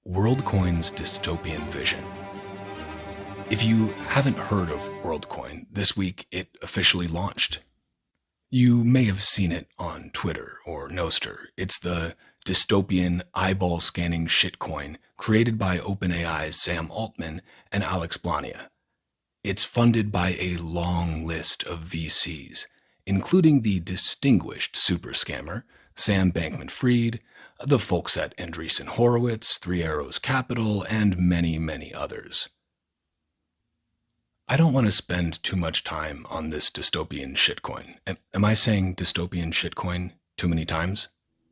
Worldcoin's dystopian vision. If you haven't heard of Worldcoin, this week it officially launched. You may have seen it on Twitter or Nostr. It's the dystopian eyeball-scanning shitcoin created by OpenAI's Sam Altman and Alex Blania. It's funded by a long list of VCs, including the distinguished super scammer Sam Bankman-Fried, the folks at Andreessen Horowitz, Three Arrows Capital, and many, many others. I don't want to spend too much time on this dystopian shitcoin. Am I saying dystopian shitcoin too many times?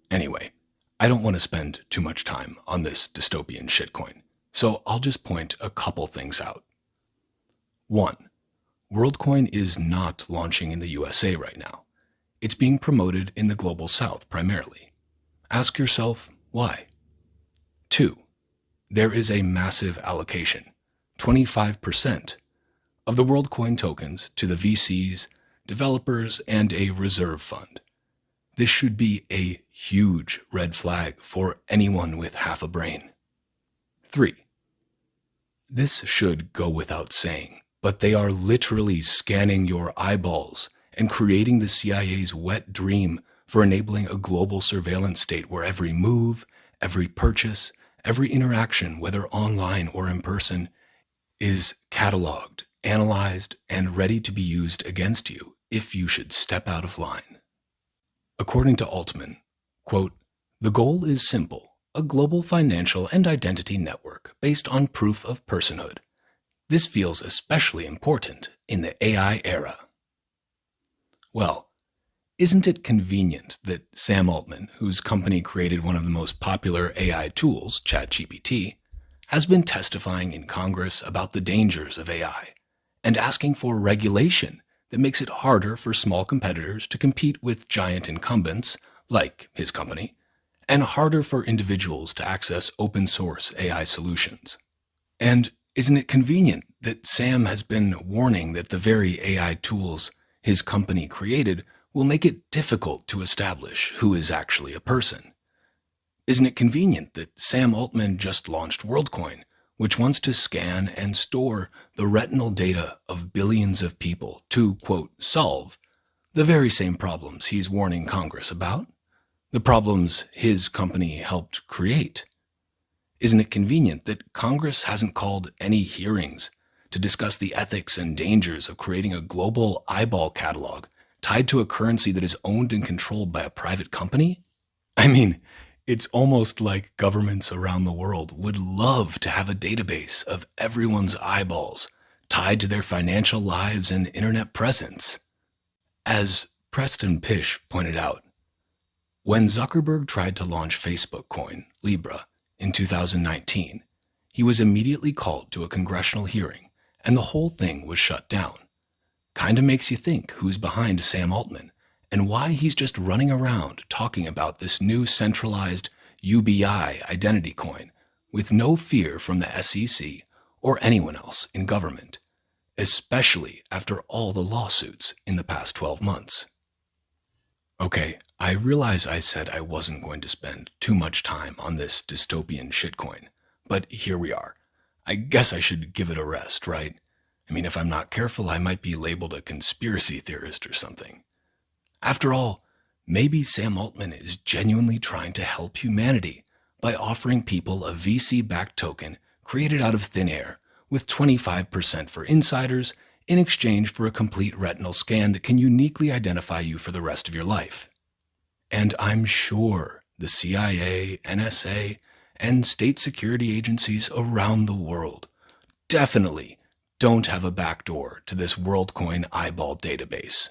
Anyway, I don't want to spend too much time on this dystopian shitcoin, so I'll just point a couple things out. 1. Worldcoin is not launching in the USA right now. It's being promoted in the global south primarily. Ask yourself, why? 2. There is a massive allocation, 25%, of the Worldcoin tokens to the VCs, developers, and a reserve fund. This should be a huge red flag for anyone with half a brain. 3. This should go without saying, but they are literally scanning your eyeballs and creating the CIA's wet dream for enabling a global surveillance state where every move, every purchase, every interaction, whether online or in person, is cataloged, analyzed, and ready to be used against you if you should step out of line. According to Altman, quote, "The goal is simple, a global financial and identity network based on proof of personhood. This feels especially important in the AI era." Well, isn't it convenient that Sam Altman, whose company created one of the most popular AI tools, ChatGPT, has been testifying in Congress about the dangers of AI and asking for regulation that makes it harder for small competitors to compete with giant incumbents, like his company, and harder for individuals to access open-source AI solutions? And isn't it convenient that Sam has been warning that the very AI tools his company created will make it difficult to establish who is actually a person? Isn't it convenient that Sam Altman just launched Worldcoin, which wants to scan and store the retinal data of billions of people to, quote, solve the very same problems he's warning Congress about? The problems his company helped create? Isn't it convenient that Congress hasn't called any hearings to discuss the ethics and dangers of creating a global eyeball catalog tied to a currency that is owned and controlled by a private company? I mean, it's almost like governments around the world would love to have a database of everyone's eyeballs tied to their financial lives and internet presence. As Preston Pish pointed out, when Zuckerberg tried to launch Facebook coin, Libra, in 2019, he was immediately called to a congressional hearing, and the whole thing was shut down. Kinda makes you think who's behind Sam Altman and why he's just running around talking about this new centralized UBI identity coin with no fear from the SEC or anyone else in government, especially after all the lawsuits in the past 12 months. Okay, I realize I said I wasn't going to spend too much time on this dystopian shitcoin, but here we are. I guess I should give it a rest, right? I mean, if I'm not careful, I might be labeled a conspiracy theorist or something. After all, maybe Sam Altman is genuinely trying to help humanity by offering people a VC-backed token created out of thin air with 25% for insiders in exchange for a complete retinal scan that can uniquely identify you for the rest of your life. And I'm sure the CIA, NSA, and state security agencies around the world definitely don't have a backdoor to this Worldcoin eyeball database.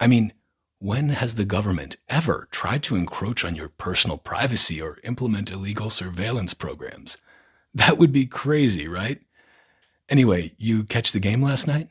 I mean, when has the government ever tried to encroach on your personal privacy or implement illegal surveillance programs? That would be crazy, right? Anyway, you catch the game last night?